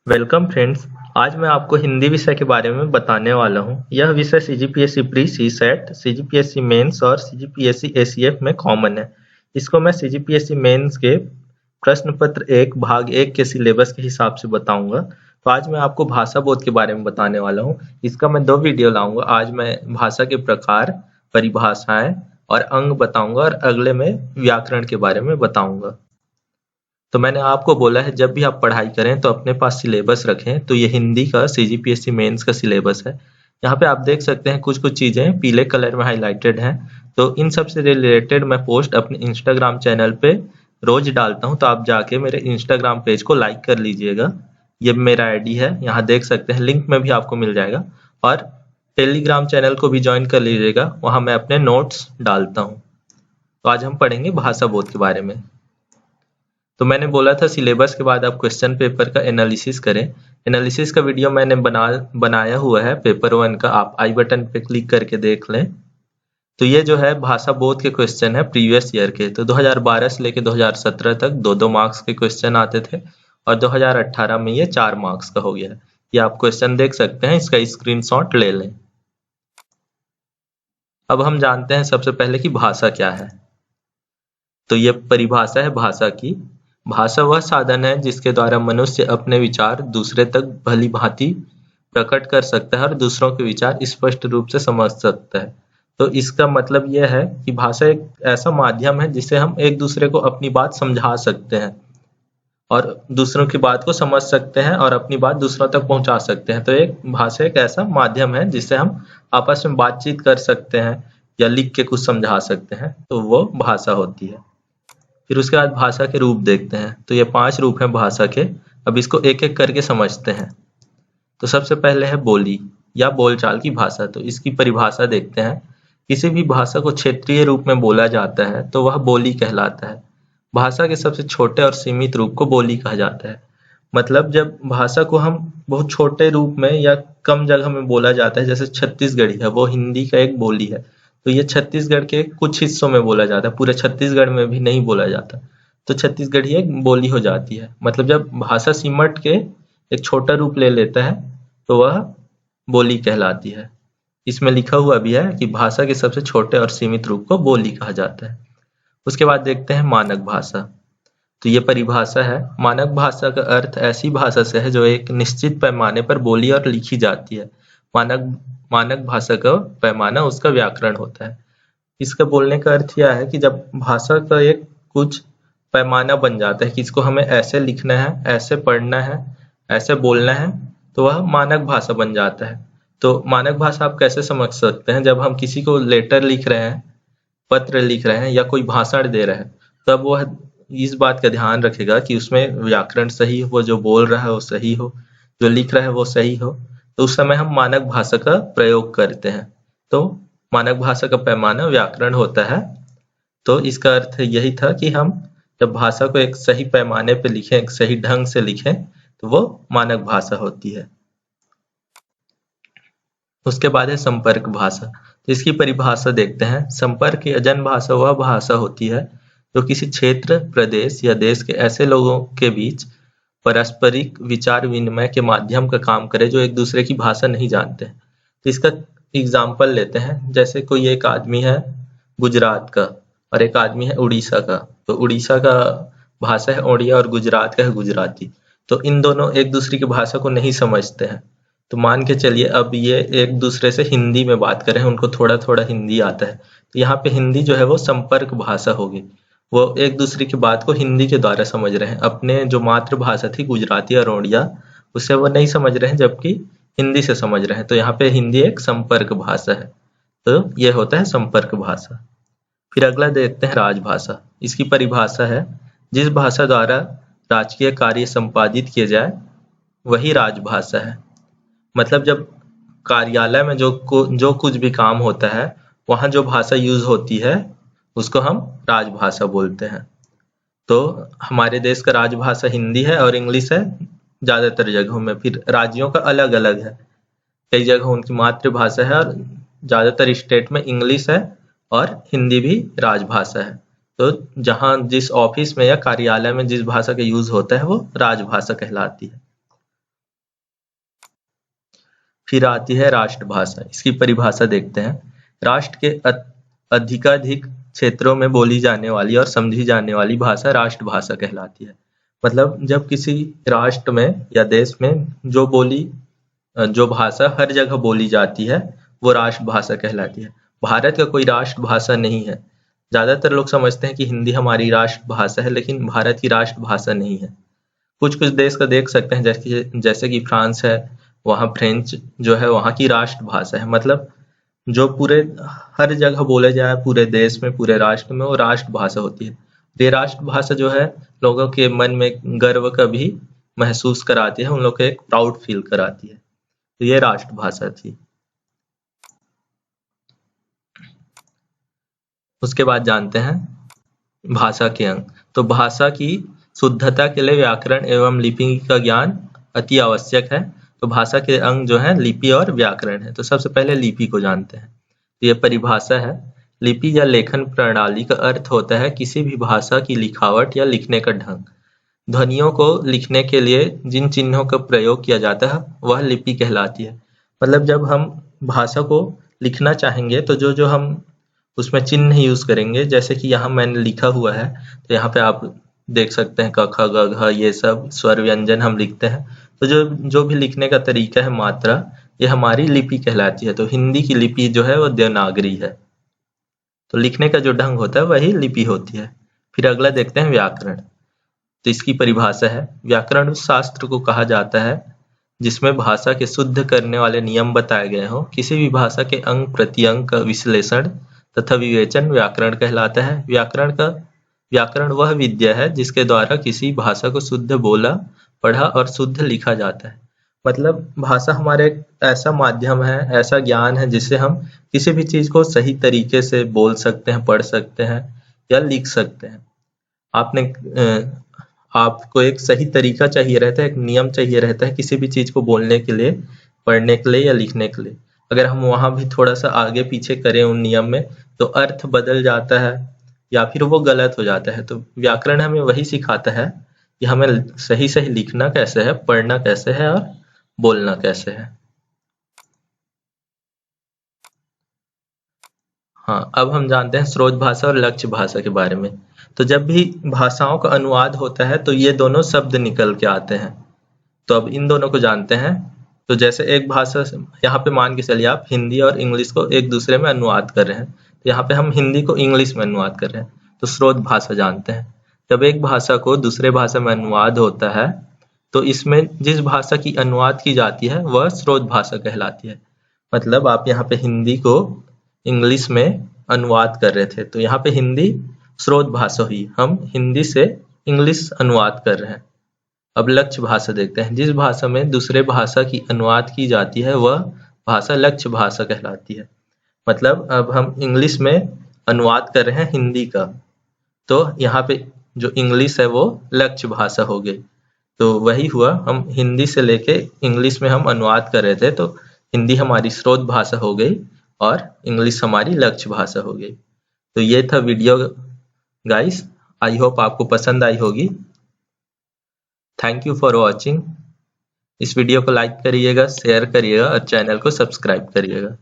Welcome friends. आज मैं आपको हिंदी विषय के बारे में बताने वाला हूँ। यह विषय सीजीपीएससी प्री, सी सेट, सीजीपीएससी मेंस और सीजीपीएससी एसीएफ में कॉमन है। इसको मैं सीजीपीएससी मेंस के प्रश्न पत्र 1 भाग 1 के सिलेबस के हिसाब से बताऊंगा। तो आज मैं आपको भाषा बोध के बारे में बताने वाला हूँ। इसका मैं 2 वीडियो लाऊंगा। आज मैं भाषा के प्रकार, परिभाषाएं और अंग बताऊंगा और अगले में व्याकरण के बारे में बताऊंगा। तो मैंने आपको बोला है जब भी आप पढ़ाई करें तो अपने पास सिलेबस रखें। तो ये हिंदी का सीजीपीएससी मेंस का सिलेबस है। यहाँ पे आप देख सकते हैं कुछ चीजें पीले कलर में हाईलाइटेड हैं। तो इन सब से रिलेटेड मैं पोस्ट अपने इंस्टाग्राम चैनल पे रोज डालता हूँ। तो आप जाके मेरे इंस्टाग्राम पेज को लाइक कर लीजिएगा। ये मेरा आईडी है, यहाँ देख सकते हैं, लिंक में भी आपको मिल जाएगा। और टेलीग्राम चैनल को भी ज्वाइन कर लीजिएगा, वहाँ मैं अपने नोट्स डालता हूँ। तो आज हम पढ़ेंगे भाषा बोध के बारे में। तो मैंने बोला था सिलेबस के बाद आप क्वेश्चन पेपर का एनालिसिस करें। एनालिसिस का वीडियो मैंने बनाया हुआ है पेपर 1 का, आप आई बटन पे क्लिक करके देख लें। तो ये जो है भाषा बोध के क्वेश्चन है प्रीवियस ईयर के। तो 2012 से लेके 2017 तक 2-2 मार्क्स के क्वेश्चन आते थे और 2018 में ये 4 मार्क्स का हो गया है। ये आप क्वेश्चन देख सकते हैं, इसका स्क्रीनशॉट ले लें। अब हम जानते हैं सबसे पहले कि भाषा क्या है। तो ये परिभाषा है भाषा की। भाषा वह साधन है जिसके द्वारा मनुष्य अपने विचार दूसरे तक भली भांति प्रकट कर सकता है और दूसरों के विचार स्पष्ट रूप से समझ सकता है। तो इसका मतलब यह है कि भाषा एक ऐसा माध्यम है जिससे हम एक दूसरे को अपनी बात समझा सकते हैं और दूसरों की बात को समझ सकते हैं और अपनी बात दूसरों तक पहुंचा सकते हैं। तो एक भाषा एक ऐसा माध्यम है जिससे हम आपस में बातचीत कर सकते हैं या लिख के कुछ समझा सकते हैं। तो वो भाषा होती है। फिर उसके बाद भाषा के रूप देखते हैं। तो ये 5 रूप हैं भाषा के। अब इसको एक एक करके समझते हैं। तो सबसे पहले है बोली या बोलचाल की भाषा। तो इसकी परिभाषा देखते हैं। किसी भी भाषा को क्षेत्रीय रूप में बोला जाता है तो वह बोली कहलाता है। भाषा के सबसे छोटे और सीमित रूप को बोली कहा जाता है। मतलब जब भाषा को हम बहुत छोटे रूप में या कम जगह में बोला जाता है, जैसे छत्तीसगढ़ी है, वो हिंदी का एक बोली है। तो ये छत्तीसगढ़ के कुछ हिस्सों में बोला जाता है, पूरे छत्तीसगढ़ में भी नहीं बोला जाता। तो छत्तीसगढ़ी एक बोली हो जाती है। मतलब जब भाषा सिमट के एक छोटा रूप ले लेता है तो वह बोली कहलाती है। इसमें लिखा हुआ भी है कि भाषा के सबसे छोटे और सीमित रूप को बोली कहा जाता है। उसके बाद देखते हैं मानक भाषा। तो ये परिभाषा है। मानक भाषा का अर्थ ऐसी भाषा से है जो एक निश्चित पैमाने पर बोली और लिखी जाती है। मानक भाषा का पैमाना उसका व्याकरण होता है। इसका बोलने का अर्थ यह है कि जब भाषा का एक कुछ पैमाना बन जाता है कि इसको हमें ऐसे लिखना है, ऐसे पढ़ना है, ऐसे बोलना है, तो वह मानक भाषा बन जाता है। तो मानक भाषा आप कैसे समझ सकते हैं? जब हम किसी को लेटर लिख रहे हैं, पत्र लिख रहे हैं या कोई भाषण दे रहे हैं, तब वह इस बात का ध्यान रखेगा कि उसमें व्याकरण सही हो, जो बोल रहा है वो सही हो, जो लिख रहा है वो सही हो। तो उस समय हम मानक भाषा का प्रयोग करते हैं। तो मानक भाषा का पैमाना व्याकरण होता है। तो इसका अर्थ यही था कि हम जब भाषा को एक सही पैमाने पे लिखें, एक सही ढंग से लिखें, तो वो मानक भाषा होती है। उसके बाद है संपर्क भाषा। तो इसकी परिभाषा देखते हैं। संपर्क या जन भाषा वह भाषा होती है जो किसी क्षेत्र, प्रदेश या देश के ऐसे लोगों के बीच पारस्परिक विचार विनिमय के माध्यम का काम करे जो एक दूसरे की भाषा नहीं जानते। तो इसका एग्जाम्पल लेते हैं। जैसे कोई एक आदमी है गुजरात का और एक आदमी है उड़ीसा का। तो उड़ीसा का भाषा है ओडिया और गुजरात का है गुजराती। तो इन दोनों एक दूसरे की भाषा को नहीं समझते हैं। तो मान के चलिए अब ये एक दूसरे से हिंदी में बात कर रहे हैं, उनको थोड़ा थोड़ा हिंदी आता है। तो यहाँ पे हिंदी जो है वो संपर्क भाषा होगी। वो एक दूसरे की बात को हिंदी के द्वारा समझ रहे हैं। अपने जो मातृभाषा थी गुजराती और ओडिया, उससे वो नहीं समझ रहे हैं, जबकि हिंदी से समझ रहे हैं। तो यहाँ पे हिंदी एक संपर्क भाषा है। तो ये होता है संपर्क भाषा। फिर अगला देखते हैं राजभाषा। इसकी परिभाषा है जिस भाषा द्वारा राजकीय कार्य संपादित किए जाए वही राजभाषा है। मतलब जब कार्यालय में जो कुछ भी काम होता है वहाँ जो भाषा यूज होती है उसको हम राजभाषा बोलते हैं। तो हमारे देश का राजभाषा हिंदी है और इंग्लिश है ज्यादातर जगहों में। फिर राज्यों का अलग अलग है, कई जगह उनकी मातृभाषा है और ज्यादातर स्टेट में इंग्लिश है और हिंदी भी राजभाषा है। तो जहाँ जिस ऑफिस में या कार्यालय में जिस भाषा का यूज होता है वो राजभाषा कहलाती है। फिर आती है राष्ट्रभाषा। इसकी परिभाषा देखते हैं। राष्ट्र के अधिकाधिक क्षेत्रों में बोली जाने वाली और समझी जाने वाली भाषा राष्ट्रभाषा कहलाती है। मतलब जब किसी राष्ट्र में या देश में जो भाषा हर जगह बोली जाती है वो राष्ट्रभाषा कहलाती है। भारत का कोई राष्ट्रभाषा नहीं है। ज्यादातर लोग समझते हैं कि हिंदी हमारी राष्ट्रभाषा है, लेकिन भारत की राष्ट्रभाषा नहीं है। कुछ कुछ देश का देख सकते हैं, जैसे कि फ्रांस है, वहाँ फ्रेंच जो है वहाँ की राष्ट्रभाषा है। मतलब जो पूरे हर जगह बोले जाए, पूरे देश में, पूरे राष्ट्र में, वो राष्ट्रभाषा होती है। ये राष्ट्रभाषा जो है लोगों के मन में गर्व का भी महसूस कराती है, उन लोग को एक प्राउड फील कराती है। तो ये राष्ट्रभाषा थी। उसके बाद जानते हैं भाषा के अंग। तो भाषा की शुद्धता के लिए व्याकरण एवं लिपि का ज्ञान अति आवश्यक है। तो भाषा के अंग जो है लिपि और व्याकरण है। तो सबसे पहले लिपि को जानते हैं। तो ये परिभाषा है। लिपि या लेखन प्रणाली का अर्थ होता है किसी भी भाषा की लिखावट या लिखने का ढंग। ध्वनियों को लिखने के लिए जिन चिन्हों का प्रयोग किया जाता है वह लिपि कहलाती है। मतलब जब हम भाषा को लिखना चाहेंगे तो जो जो हम उसमें चिन्ह यूज करेंगे, जैसे कि यहाँ मैंने लिखा हुआ है, तो यहाँ पे आप देख सकते हैं क ख ग घ, ये सब स्वर व्यंजन हम लिखते हैं। तो जो जो भी लिखने का तरीका है, मात्रा, ये हमारी लिपि कहलाती है। तो हिंदी की लिपि जो है वो देवनागरी है। तो लिखने का जो ढंग होता है वही लिपि होती है। फिर अगला देखते हैं व्याकरण। तो इसकी परिभाषा है। व्याकरण उस शास्त्र को कहा जाता है जिसमें भाषा के शुद्ध करने वाले नियम बताए गए हों। किसी भी भाषा के अंग प्रत्यंग का विश्लेषण तथा विवेचन व्याकरण कहलाता है। व्याकरण वह विद्या है जिसके द्वारा किसी भाषा को शुद्ध बोला, पढ़ा और शुद्ध लिखा जाता है। मतलब भाषा हमारे एक ऐसा माध्यम है, ऐसा ज्ञान है जिससे हम किसी भी चीज को सही तरीके से बोल सकते हैं, पढ़ सकते हैं या लिख सकते हैं। आपको एक सही तरीका चाहिए रहता है, एक नियम चाहिए रहता है किसी भी चीज को बोलने के लिए, पढ़ने के लिए या लिखने के लिए। अगर हम वहां भी थोड़ा सा आगे पीछे करें उन नियम में तो अर्थ बदल जाता है या फिर वो गलत हो जाता है। तो व्याकरण हमें वही सिखाता है कि हमें सही सही लिखना कैसे है, पढ़ना कैसे है और बोलना कैसे है। हाँ, अब हम जानते हैं स्रोत भाषा और लक्ष्य भाषा के बारे में। तो जब भी भाषाओं का अनुवाद होता है तो ये दोनों शब्द निकल के आते हैं। तो अब इन दोनों को जानते हैं। तो जैसे एक भाषा, यहाँ पे मान के चलिए आप हिंदी और इंग्लिश को एक दूसरे में अनुवाद कर रहे हैं। तो यहाँ पे हम हिंदी को इंग्लिश में अनुवाद कर रहे हैं, तो स्रोत भाषा जानते हैं। जब एक भाषा को दूसरे भाषा में अनुवाद होता है तो इसमें जिस भाषा की अनुवाद की जाती है वह स्रोत भाषा कहलाती है। मतलब आप यहाँ पे हिंदी को इंग्लिश में अनुवाद कर रहे थे, तो यहाँ पे हिंदी स्रोत भाषा हुई, हम हिंदी से इंग्लिश अनुवाद कर रहे हैं। अब लक्ष्य भाषा देखते हैं। जिस भाषा में दूसरे भाषा की अनुवाद की जाती है वह भाषा लक्ष्य भाषा कहलाती है। मतलब अब हम इंग्लिश में अनुवाद कर रहे हैं हिंदी का, तो यहाँ पे जो इंग्लिश है वो लक्ष्य भाषा हो गई। तो वही हुआ, हम हिंदी से लेके इंग्लिश में हम अनुवाद कर रहे थे, तो हिंदी हमारी स्रोत भाषा हो गई और इंग्लिश हमारी लक्ष्य भाषा हो गई। तो ये था वीडियो गाइस, आई होप आपको पसंद आई होगी। Thank you for watching. इस वीडियो को लाइक करिएगा, शेयर करिएगा और चैनल को सब्सक्राइब करिएगा।